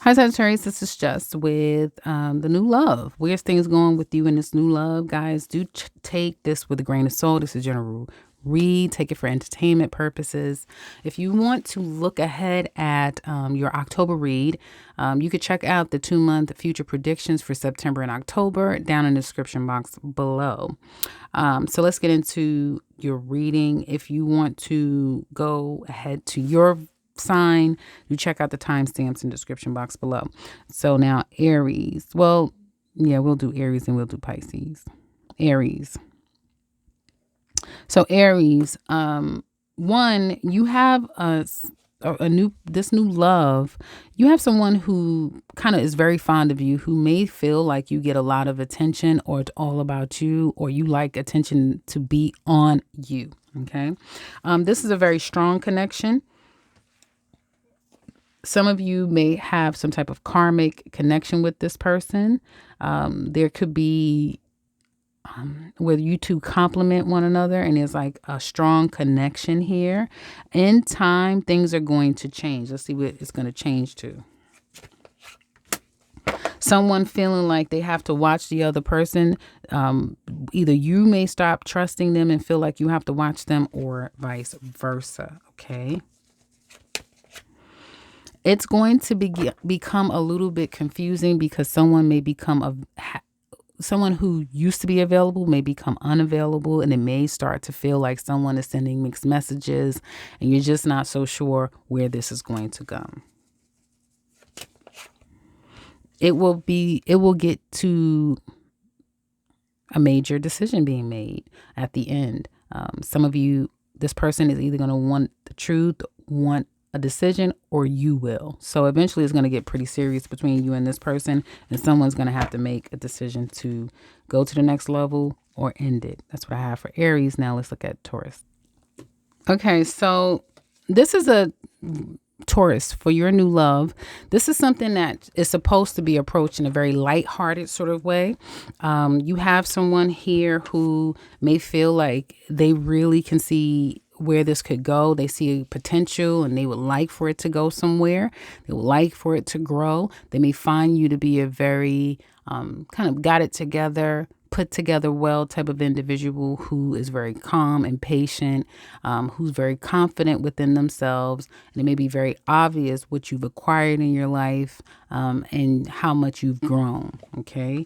Hi, Sagittarius. This is Just with the new love. Where's things going with you in this new love, guys? Do take this with a grain of salt. This is general read. Take it for entertainment purposes. If you want to look ahead at your October read, you could check out the 2-month future predictions for September and October down in the description box below. So let's get into your reading. If you want to go ahead to your sign, you check out the timestamps in the description box below. So now Aries. Well, yeah, we'll do Aries and we'll do Pisces. Aries. So Aries, one, you have a new love. You have someone who kind of is very fond of you, who may feel like you get a lot of attention, or it's all about you, or you like attention to be on you. Okay, this is a very strong connection. Some of you may have some type of karmic connection with this person. There could be where you two complement one another, and there's like a strong connection here. In time, things are going to change. Let's see what it's going to change to. Someone feeling like they have to watch the other person. Either you may stop trusting them and feel like you have to watch them, or vice versa. Okay. It's going to become a little bit confusing, because someone may become someone who used to be available may become unavailable, and it may start to feel like someone is sending mixed messages, and you're just not so sure where this is going to go. It will get to a major decision being made at the end. Some of you, this person is either going to want the truth, want a decision, or you will. So eventually it's going to get pretty serious between you and this person, and someone's going to have to make a decision to go to the next level or end it. That's what I have for Aries. Now let's look at Taurus. Okay, so this is a Taurus for your new love. This is something that is supposed to be approached in a very lighthearted sort of way. You have someone here who may feel like they really can see where this could go. They see potential, and they would like for it to go somewhere. They would like for it to grow. They may find you to be a very kind of got it together, put together well type of individual who is very calm and patient, who's very confident within themselves. And it may be very obvious what you've acquired in your life, and how much you've grown. Okay.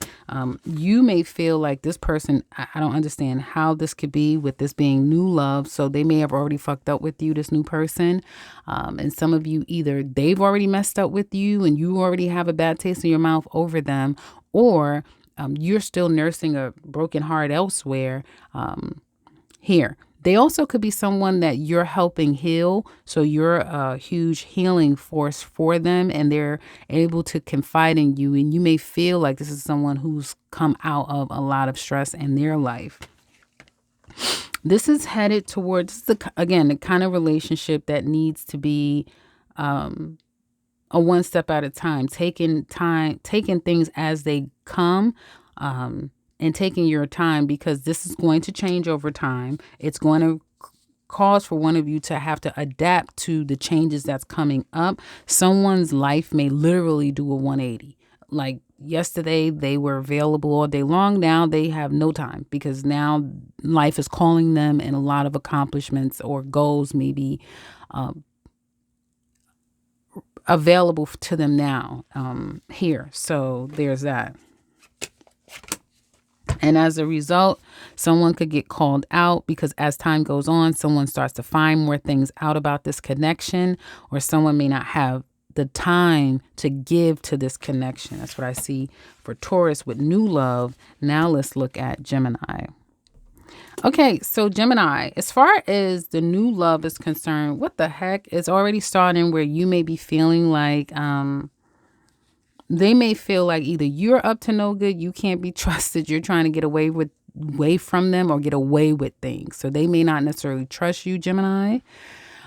You may feel like this person, I don't understand how this could be with this being new love. So they may have already fucked up with you, this new person. And some of you, either they've already messed up with you and you already have a bad taste in your mouth over them, or you're still nursing a broken heart elsewhere. Here, they also could be someone that you're helping heal. So you're a huge healing force for them, and they're able to confide in you. And you may feel like this is someone who's come out of a lot of stress in their life. This is headed towards, the kind of relationship that needs to be a one step at a time, taking things as they come, and taking your time, because this is going to change over time. It's going to cause for one of you to have to adapt to the changes that's coming up. Someone's life may literally do a 180. Like yesterday, they were available all day long. Now they have no time, because now life is calling them, and a lot of accomplishments or goals may be available to them now here. So there's that. And as a result, someone could get called out, because as time goes on, someone starts to find more things out about this connection, or someone may not have the time to give to this connection. That's what I see for Taurus with new love. Now let's look at Gemini. Okay, so Gemini, as far as the new love is concerned, what the heck is already starting where you may be feeling like they may feel like either you're up to no good, you can't be trusted, you're trying to get away from them, or get away with things. So they may not necessarily trust you, Gemini.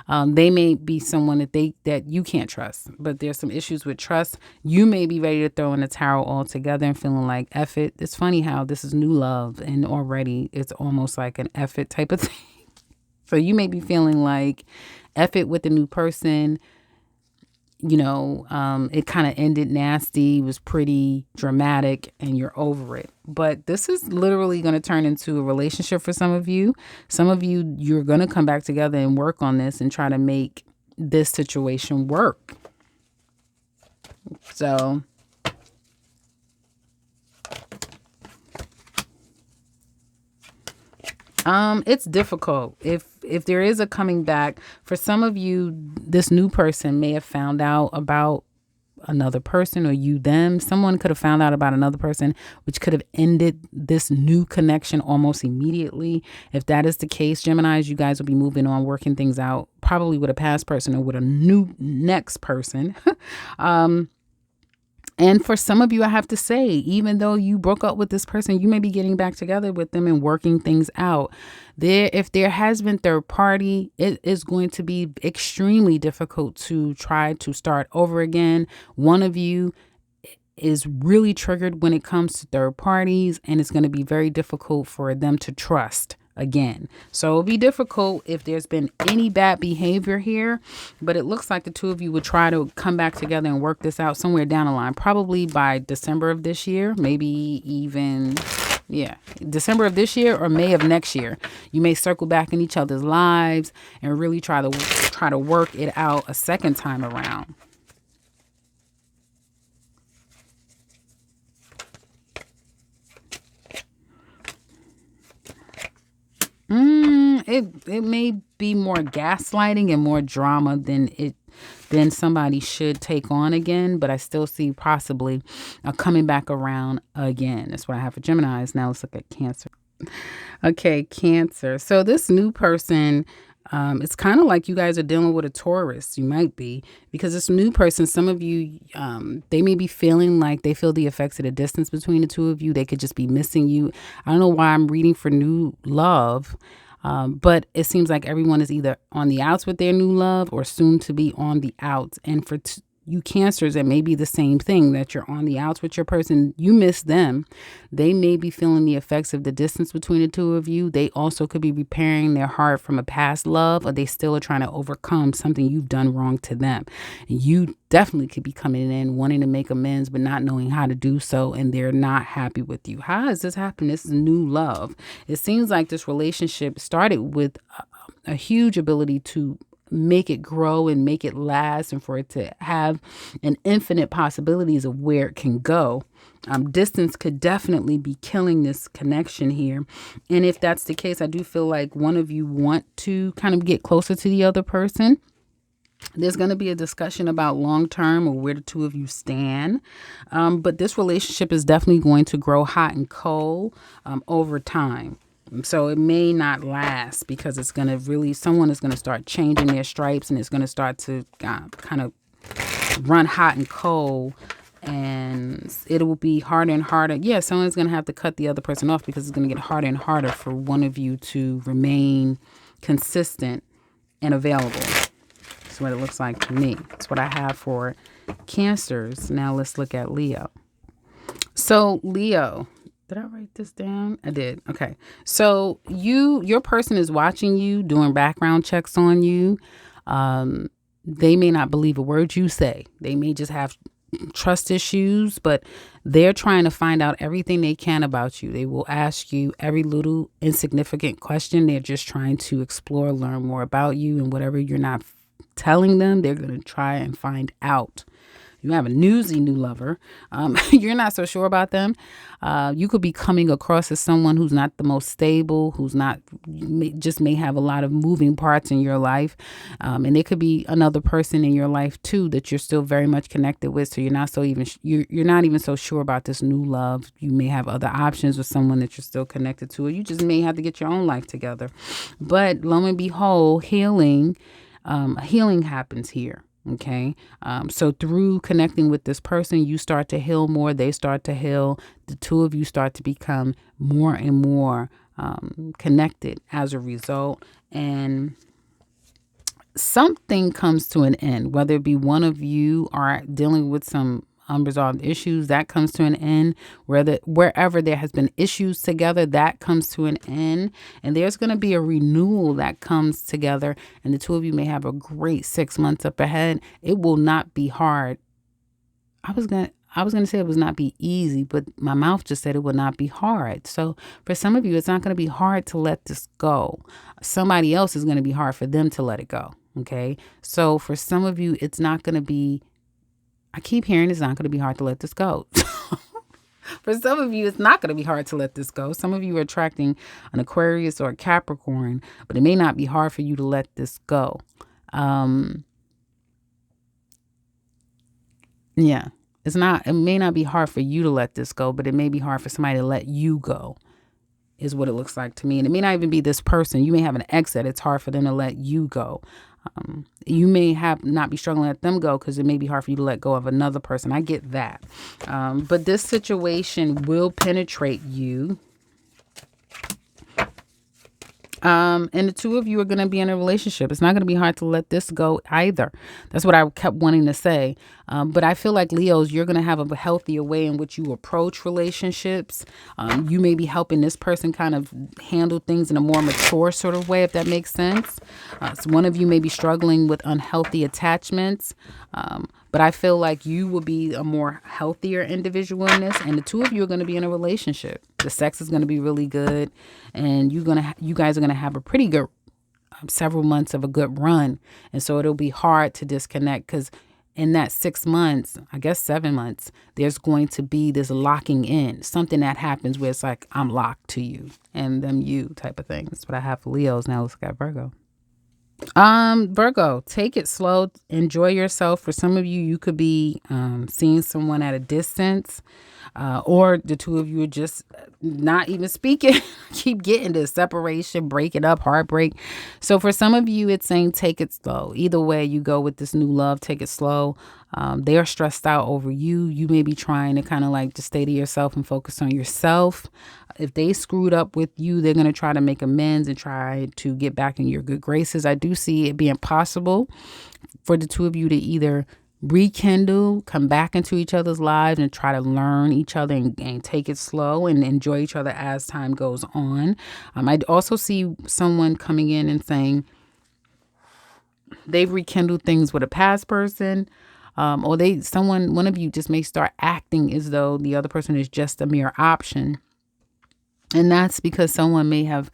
They may be someone that you can't trust, but there's some issues with trust. You may be ready to throw in the towel altogether and feeling like F it. It's funny how this is new love, and already it's almost like an F it type of thing. So you may be feeling like F it with the new person. it kind of ended nasty, was pretty dramatic, and you're over it. But this is literally going to turn into a relationship for some of you. Some of you, you're going to come back together and work on this and try to make this situation work. So it's difficult. If there is a coming back, for some of you, this new person may have found out about another person, or them. Someone could have found out about another person, which could have ended this new connection almost immediately. If that is the case, Geminis, you guys will be moving on, working things out, probably with a past person or with a new next person. And for some of you, I have to say, even though you broke up with this person, you may be getting back together with them and working things out. If there has been third party, it is going to be extremely difficult to try to start over again. One of you is really triggered when it comes to third parties, and it's going to be very difficult for them to trust again. So it'll be difficult if there's been any bad behavior here, but it looks like the two of you would try to come back together and work this out somewhere down the line, probably by December of this year, maybe even, December of this year or May of next year. You may circle back in each other's lives and really try to work it out a second time around. It may be more gaslighting and more drama than somebody should take on again, but I still see possibly coming back around again. That's what I have for Geminis. Now let's look at Cancer. Okay, Cancer. So this new person, it's kind of like you guys are dealing with a Taurus. You might be, because this new person, some of you, they may be feeling like they feel the effects of the distance between the two of you. They could just be missing you. I don't know why I'm reading for new love, but it seems like everyone is either on the outs with their new love or soon to be on the outs. And for you Cancers, it may be the same thing, that you're on the outs with your person. You miss them. They may be feeling the effects of the distance between the two of you. They also could be repairing their heart from a past love, or they still are trying to overcome something you've done wrong to them. And you definitely could be coming in wanting to make amends, but not knowing how to do so, and they're not happy with you. How has this happened? This is new love. It seems like this relationship started with a huge ability to make it grow and make it last, and for it to have an infinite possibilities of where it can go. Distance could definitely be killing this connection here. And if that's the case, I do feel like one of you want to kind of get closer to the other person. There's going to be a discussion about long-term or where the two of you stand. But this relationship is definitely going to grow hot and cold over time. So it may not last, because it's going to really, someone is going to start changing their stripes, and it's going to start to kind of run hot and cold, and it will be harder and harder. Yeah, someone's going to have to cut the other person off, because it's going to get harder and harder for one of you to remain consistent and available. That's what it looks like to me. That's what I have for Cancers. Now let's look at Leo. So Leo, did I write this down? I did. Okay. So your person is watching you, doing background checks on you. They may not believe a word you say. They may just have trust issues, but they're trying to find out everything they can about you. They will ask you every little insignificant question. They're just trying to explore, learn more about you, and whatever you're not telling them, they're going to try and find out. You have a newsy new lover. You're not so sure about them. You could be coming across as someone who's not the most stable, who's not, just may have a lot of moving parts in your life. And it could be another person in your life too that you're still very much connected with. So you're not even so sure about this new love. You may have other options with someone that you're still connected to, or you just may have to get your own life together. But lo and behold, healing happens here. Okay. So through connecting with this person, you start to heal more. They start to heal. The two of you start to become more and more connected as a result. And something comes to an end, whether it be one of you are dealing with some unresolved issues, that comes to an end. Wherever there has been issues together, that comes to an end. And there's going to be a renewal that comes together. And the two of you may have a great 6 months up ahead. It will not be hard. I was going to say it would not be easy, but my mouth just said it would not be hard. So for some of you, it's not going to be hard to let this go. Somebody else is going to be hard for them to let it go. Okay. So for some of you, it's not going to be, I keep hearing it's not going to be hard to let this go. For some of you, it's not going to be hard to let this go. Some of you are attracting an Aquarius or a Capricorn, but it may not be hard for you to let this go. Yeah. It may not be hard for you to let this go, but it may be hard for somebody to let you go, is what it looks like to me. And it may not even be this person. You may have an ex that it's hard for them to let you go. You may not be struggling to let them go because it may be hard for you to let go of another person. I get that. But this situation will penetrate you. And the two of you are going to be in a relationship. It's not going to be hard to let this go either. That's what I kept wanting to say. But I feel like Leos, you're going to have a healthier way in which you approach relationships. You may be helping this person kind of handle things in a more mature sort of way, if that makes sense. So one of you may be struggling with unhealthy attachments. But I feel like you will be a more healthier individual in this. And the two of you are going to be in a relationship. The sex is going to be really good. And you guys are going to have a pretty good several months of a good run. And so it'll be hard to disconnect because in that 6 months, I guess 7 months, there's going to be this locking in. Something that happens where it's like, I'm locked to you and them you type of thing. That's what I have for Leos. Now let's look at Virgo. Virgo, take it slow. Enjoy yourself. For some of you, you could be seeing someone at a distance, or the two of you are just not even speaking. Keep getting this separation, breaking up, heartbreak. So for some of you, it's saying take it slow. Either way you go with this new love, take it slow. They are stressed out over you. You may be trying to kind of like just stay to yourself and focus on yourself. If they screwed up with you, they're going to try to make amends and try to get back in your good graces. I do see it being possible for the two of you to either rekindle, come back into each other's lives and try to learn each other and take it slow and enjoy each other as time goes on. I also see someone coming in and saying they've rekindled things with a past person. Or one of you just may start acting as though the other person is just a mere option. And that's because someone may have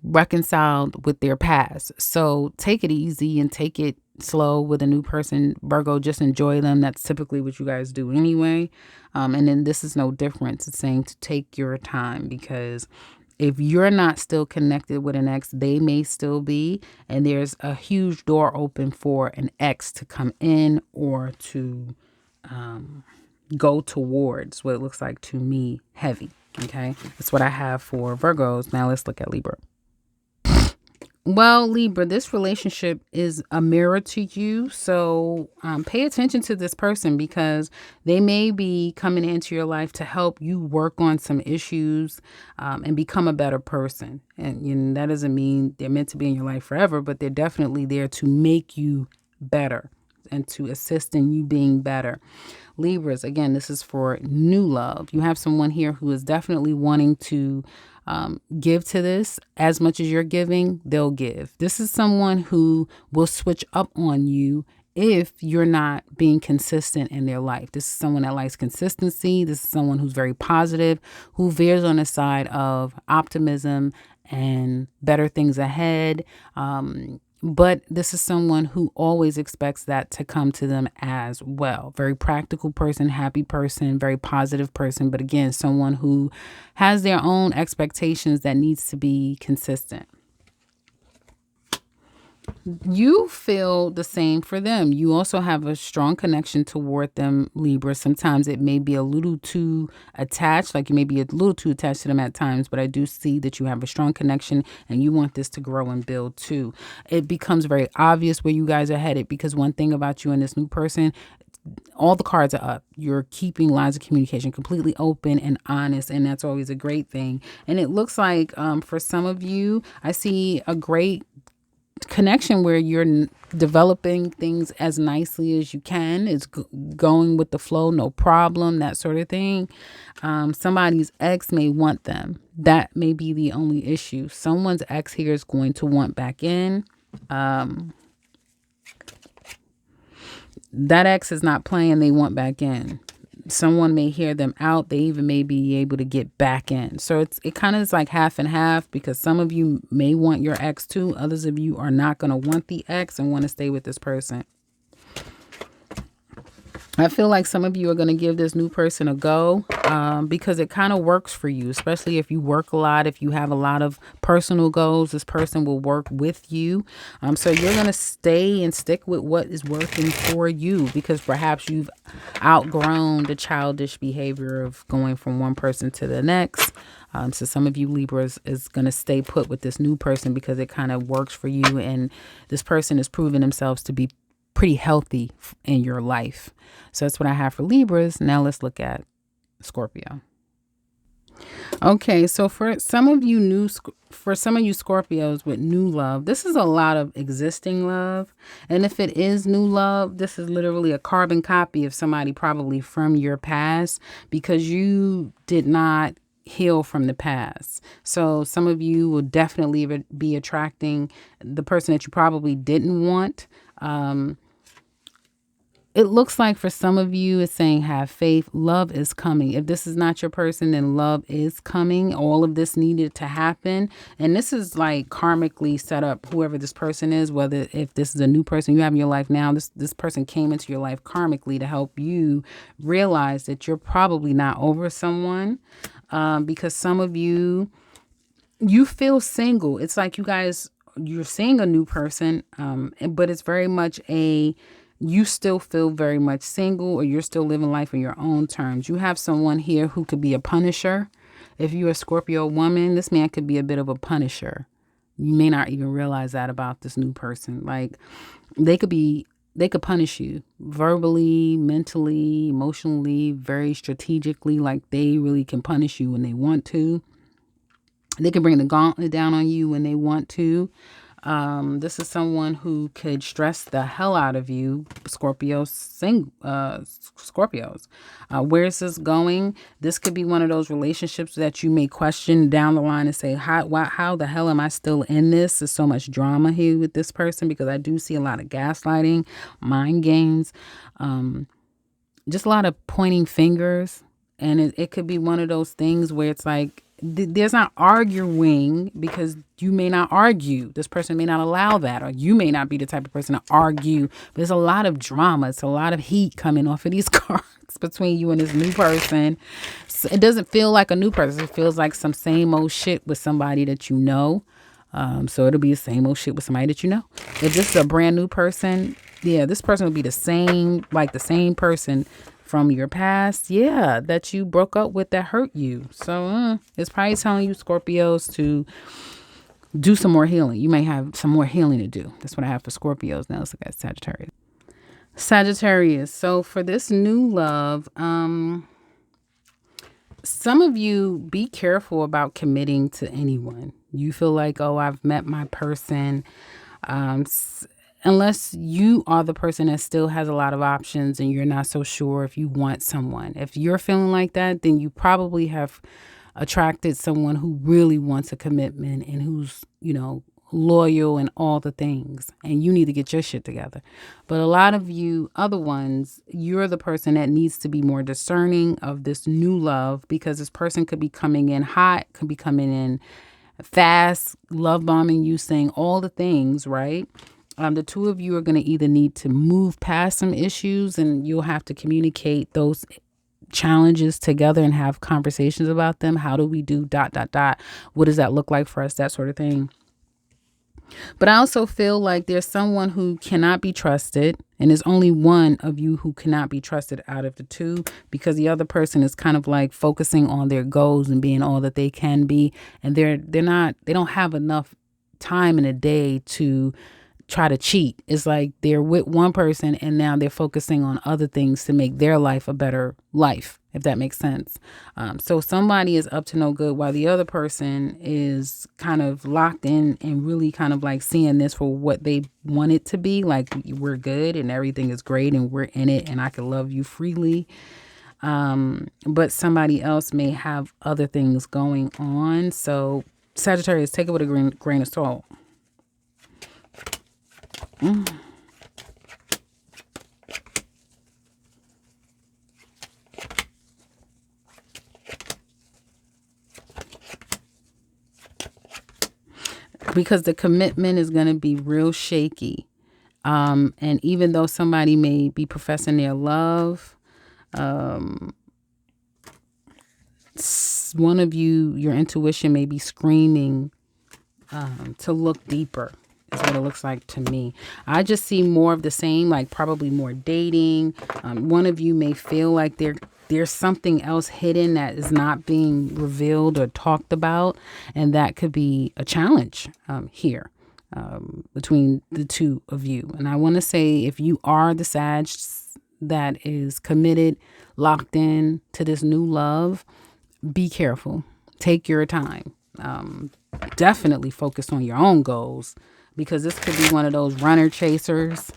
reconciled with their past. So take it easy and take it slow with a new person. Virgo, just enjoy them. That's typically what you guys do anyway. And then this is no different. It's saying to take your time, because if you're not still connected with an ex, they may still be. And there's a huge door open for an ex to come in or to go towards what it looks like to me heavy. Okay, that's what I have for Virgos. Now let's look at Libra. Well, Libra, this relationship is a mirror to you. So pay attention to this person, because they may be coming into your life to help you work on some issues and become a better person. And that doesn't mean they're meant to be in your life forever, but they're definitely there to make you better and to assist in you being better. Libras, again, this is for new love. You have someone here who is definitely wanting to give to this. As much as you're giving, they'll give. This is someone who will switch up on you if you're not being consistent in their life. This is someone that likes consistency. This is someone who's very positive, who veers on the side of optimism and better things ahead. But this is someone who always expects that to come to them as well. Very practical person, happy person, very positive person. But again, someone who has their own expectations that needs to be consistent. You feel the same for them. You also have a strong connection toward them, Libra. Sometimes it may be a little too attached, like you may be a little too attached to them at times, but I do see that you have a strong connection and you want this to grow and build too. It becomes very obvious where you guys are headed, because one thing about you and this new person, all the cards are up. You're keeping lines of communication completely open and honest, and that's always a great thing. And it looks like for some of you, I see a great connection where you're developing things as nicely as you can. It's going with the flow, no problem, that sort of thing. Somebody's ex may want them. That may be the only issue. Someone's ex here is going to want back in. That ex is not playing. They want back in. Someone may hear them out. They even may be able to get back in. So it kind of is like half and half, because some of you may want your ex too. Others of you are not going to want the ex and want to stay with this person. I feel like some of you are going to give this new person a go because it kind of works for you, especially if you work a lot. If you have a lot of personal goals, this person will work with you. So you're going to stay and stick with what is working for you, because perhaps you've outgrown the childish behavior of going from one person to the next. So some of you Libras is going to stay put with this new person because it kind of works for you. And this person is proving themselves to be pretty healthy in your life. So that's what I have for Libras. Now let's look at Scorpio. Okay, so for some of you Scorpios with new love, this is a lot of existing love. And if it is new love, this is literally a carbon copy of somebody probably from your past, because you did not heal from the past. So some of you will definitely be attracting the person that you probably didn't want. It looks like for some of you, it's saying have faith. Love is coming. If this is not your person, then love is coming. All of this needed to happen. And this is like karmically set up, whoever this person is, whether if this is a new person you have in your life now, this person came into your life karmically to help you realize that you're probably not over someone. Because some of you feel single. It's like you're seeing a new person, but it's very much you still feel very much single, or you're still living life on your own terms. You have someone here who could be a punisher. If you're a Scorpio woman, this man could be a bit of a punisher. You may not even realize that about this new person. Like they could punish you verbally, mentally, emotionally, very strategically. Like they really can punish you when they want to. They can bring the gauntlet down on you when they want to. This is someone who could stress the hell out of you, Scorpios. Where is this going? This could be one of those relationships that you may question down the line and say, how the hell am I still in this? There's so much drama here with this person, because I do see a lot of gaslighting, mind games, just a lot of pointing fingers. And it could be one of those things where it's like, there's not arguing, because you may not argue. This person may not allow that, or you may not be the type of person to argue. But there's a lot of drama. It's a lot of heat coming off of these cards between you and this new person. So it doesn't feel like a new person. It feels like some same old shit with somebody that you know. So it'll be the same old shit with somebody that you know. If this is a brand new person, yeah, this person will be the same person from your past, that you broke up with, that hurt you. So it's probably telling you, Scorpios, to do some more healing. You may have some more healing to do. That's what I have for Scorpios. Now let's look at Sagittarius. Sagittarius. So for this new love, some of you, be careful about committing to anyone. You feel like, oh, I've met my person. Unless you are the person that still has a lot of options and you're not so sure if you want someone. If you're feeling like that, then you probably have attracted someone who really wants a commitment and who's, loyal and all the things. And you need to get your shit together. But a lot of you other ones, you're the person that needs to be more discerning of this new love, because this person could be coming in hot, could be coming in fast, love bombing you, saying all the things, right? The two of you are going to either need to move past some issues, and you'll have to communicate those challenges together and have conversations about them. How do we do ... What does that look like for us? That sort of thing. But I also feel like there's someone who cannot be trusted, and there's only one of you who cannot be trusted out of the two, because the other person is kind of like focusing on their goals and being all that they can be, and they don't have enough time in a day to try to cheat. It's like they're with one person and now they're focusing on other things to make their life a better life, if that makes sense. So somebody is up to no good while the other person is kind of locked in and really kind of like seeing this for what they want it to be. Like, we're good and everything is great and we're in it and I can love you freely. But somebody else may have other things going on. So Sagittarius, take it with a grain of salt. Because the commitment is going to be real shaky. And even though somebody may be professing their love, one of you, your intuition may be screaming to look deeper, is what it looks like to me. I just see more of the same, like probably more dating. One of you may feel like there's something else hidden that is not being revealed or talked about, and that could be a challenge here between the two of you. And I want to say, if you are the Sag that is committed, locked in to this new love, be careful. Take your time. Definitely focus on your own goals, because this could be one of those runner chasers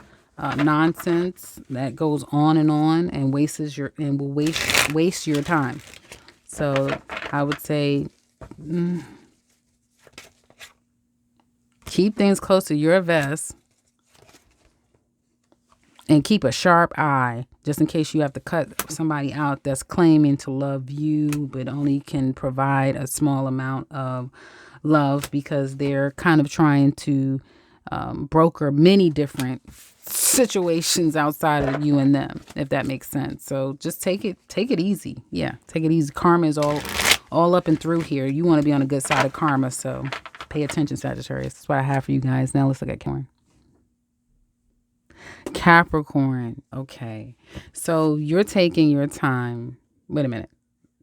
nonsense that goes on and wastes your and will waste your time. So I would say keep things close to your vest and keep a sharp eye just in case you have to cut somebody out that's claiming to love you but only can provide a small amount of love, because they're kind of trying to broker many different situations outside of you and them, if that makes sense. So just take it easy. Yeah, take it easy. Karma is all up and through here. You want to be on the good side of karma, so pay attention, Sagittarius. That's what I have for you guys. Now let's look at Capricorn. Okay, so you're taking your time. Wait a minute.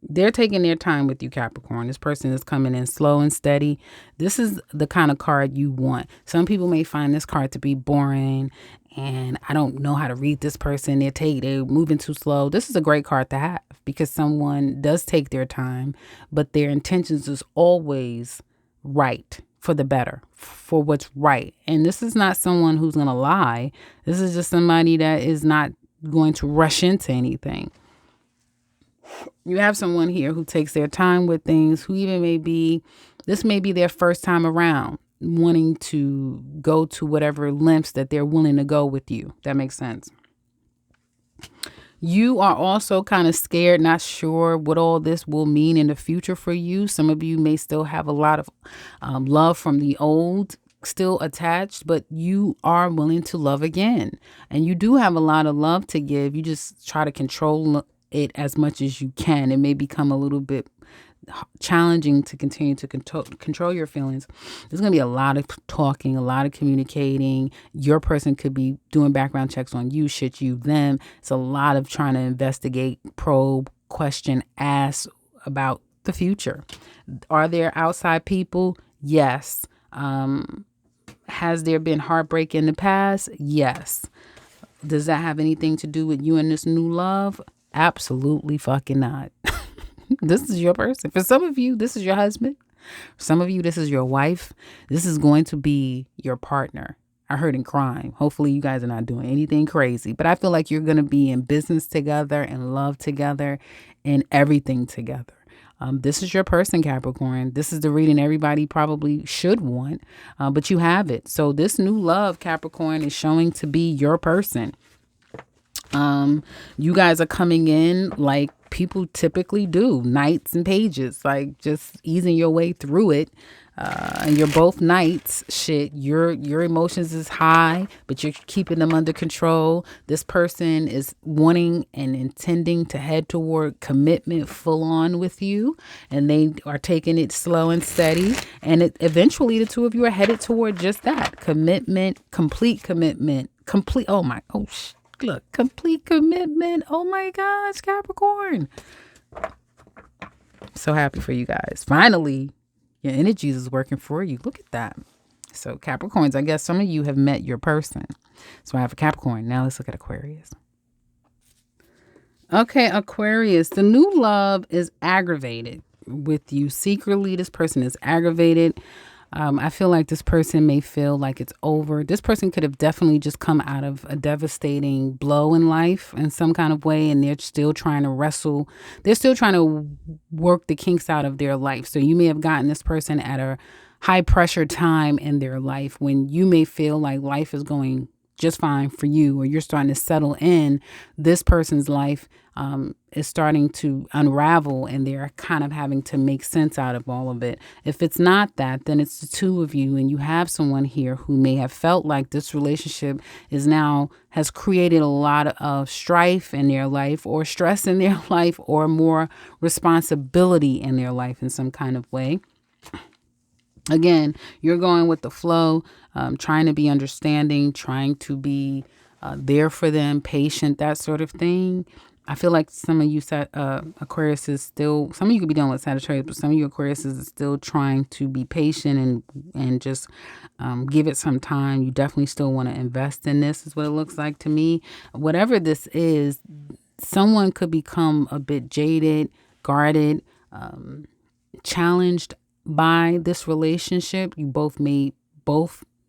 They're taking their time with you, Capricorn. This person is coming in slow and steady. This is the kind of card you want. Some people may find this card to be boring and I don't know how to read this person. They're moving too slow. This is a great card to have, because someone does take their time, but their intentions is always right, for the better, for what's right. And this is not someone who's going to lie. This is just somebody that is not going to rush into anything. You have someone here who takes their time with things, who even this may be their first time around, wanting to go to whatever lengths that they're willing to go with you. That makes sense. You are also kind of scared, not sure what all this will mean in the future for you. Some of you may still have a lot of love from the old still attached, but you are willing to love again. And you do have a lot of love to give. You just try to control it as much as you can. It may become a little bit challenging to continue to control your feelings. There's going to be a lot of talking, a lot of communicating. Your person could be doing background checks on you, shit you, them. It's a lot of trying to investigate, probe, question, ask about the future. Are there outside people? Yes. Has there been heartbreak in the past? Yes. Does that have anything to do with you and this new love? Absolutely fucking not. This is your person. For some of you, this is your husband. For some of you, this is your wife. This is going to be your partner. I heard in crime. Hopefully you guys are not doing anything crazy, but I feel like you're going to be in business together and love together and everything together. This is your person, Capricorn. This is the reading everybody probably should want, but you have it. So this new love, Capricorn, is showing to be your person. You guys are coming in like people typically do, knights and pages, like just easing your way through it. And you're both knights. Shit, your emotions is high, but you're keeping them under control. This person is wanting and intending to head toward commitment full on with you, and they are taking it slow and steady. And eventually the two of you are headed toward just that commitment, complete commitment, complete. Look, complete commitment. Oh my gosh, Capricorn. So happy for you guys. Finally, your energies is working for you. Look at that. So Capricorns, I guess some of you have met your person. So I have a Capricorn. Now let's look at Aquarius. Okay, Aquarius, the new love is aggravated with you. Secretly, this person is aggravated. I feel like this person may feel like it's over. This person could have definitely just come out of a devastating blow in life in some kind of way, and they're still trying to wrestle. They're still trying to work the kinks out of their life. So you may have gotten this person at a high pressure time in their life when you may feel like life is going just fine for you, or you're starting to settle in. This person's life is starting to unravel, and they're kind of having to make sense out of all of it. If it's not that, then it's the two of you, and you have someone here who may have felt like this relationship has created a lot of strife in their life, or stress in their life, or more responsibility in their life in some kind of way. Again, you're going with the flow, trying to be understanding, trying to be there for them, patient, that sort of thing. I feel like some of you Aquarius is still, some of you could be dealing with Sagittarius, but some of you Aquarius is still trying to be patient and just give it some time. You definitely still want to invest in this, is what it looks like to me. Whatever this is, someone could become a bit jaded, guarded, challenged by this relationship. You both may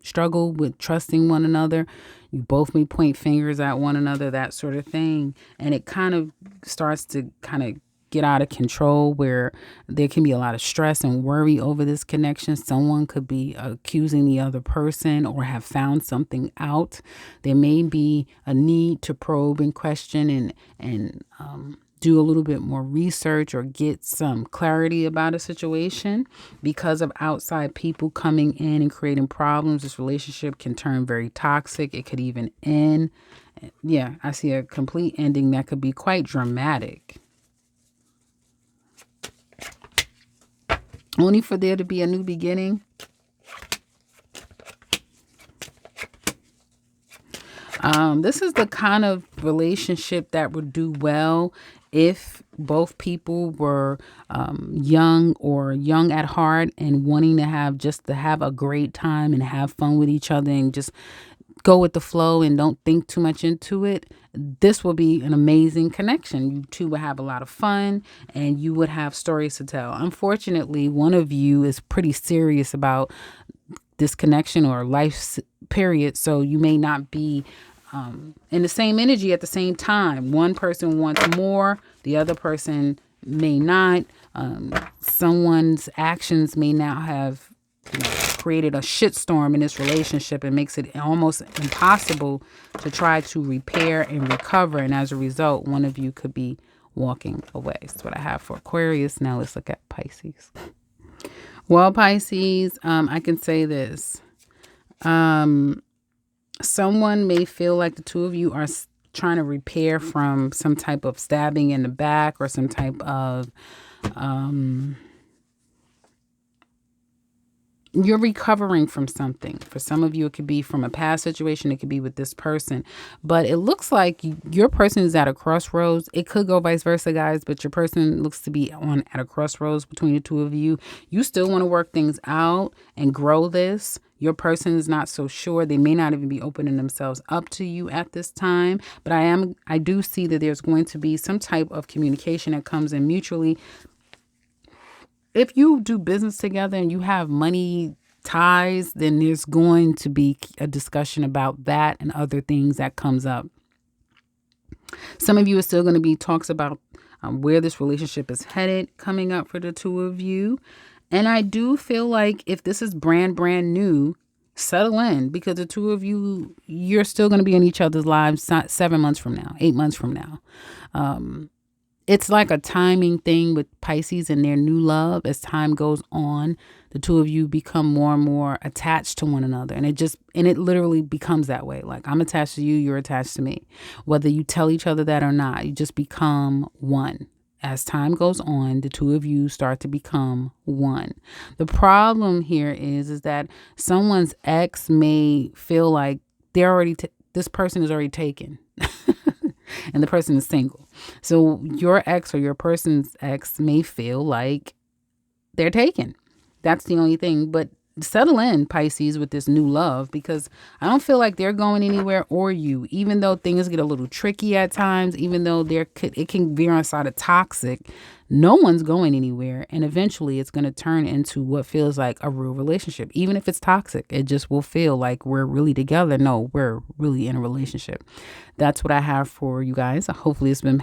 struggle with trusting one another. You both may point fingers at one another, that sort of thing. And it kind of starts to kind of get out of control, where there can be a lot of stress and worry over this connection. Someone could be accusing the other person or have found something out. There may be a need to probe and question and do a little bit more research or get some clarity about a situation because of outside people coming in and creating problems. This relationship can turn very toxic. It could even end. Yeah, I see a complete ending that could be quite dramatic. Only for there to be a new beginning. This is the kind of relationship that would do well if both people were young or young at heart and wanting to have a great time and have fun with each other and just go with the flow and don't think too much into it. This will be an amazing connection. You two would have a lot of fun and you would have stories to tell. Unfortunately, one of you is pretty serious about this connection or life period, so you may not be in the same energy at the same time. One person wants more, the other person may not. Someone's actions may now have created a shitstorm in this relationship and makes it almost impossible to try to repair and recover. And as a result, one of you could be walking away. That's what I have for Aquarius. Now let's look at Pisces. Well, Pisces, I can say this. Someone may feel like the two of you are trying to repair from some type of stabbing in the back or some type of you're recovering from something. For some of you, it could be from a past situation. It could be with this person. But it looks like your person is at a crossroads. It could go vice versa, guys, but your person looks to be at a crossroads between the two of you. You still want to work things out and grow this. Your person is not so sure. They may not even be opening themselves up to you at this time. But I do see that there's going to be some type of communication that comes in mutually. If you do business together and you have money ties, then there's going to be a discussion about that and other things that comes up. Some of you are still going to be talks about where this relationship is headed coming up for the two of you. And I do feel like if this is brand new, settle in, because the two of you, you're still going to be in each other's lives 7 months from now, 8 months from now. It's like a timing thing with Pisces and their new love. As time goes on, the two of you become more and more attached to one another. And it literally becomes that way. Like, I'm attached to you, you're attached to me. Whether you tell each other that or not, you just become one. As time goes on, the two of you start to become one. The problem here is that someone's ex may feel like this person is already taken. And the person is single. So your ex or your person's ex may feel like they're taken. That's the only thing. But settle in, Pisces, with this new love, because I don't feel like they're going anywhere, or you, even though things get a little tricky at times, even though it can veer on side of toxic. No one's going anywhere, and eventually it's going to turn into what feels like a real relationship. Even if it's toxic, it just will feel like we're really together. No, we're really in a relationship. That's what I have for you guys. Hopefully it's been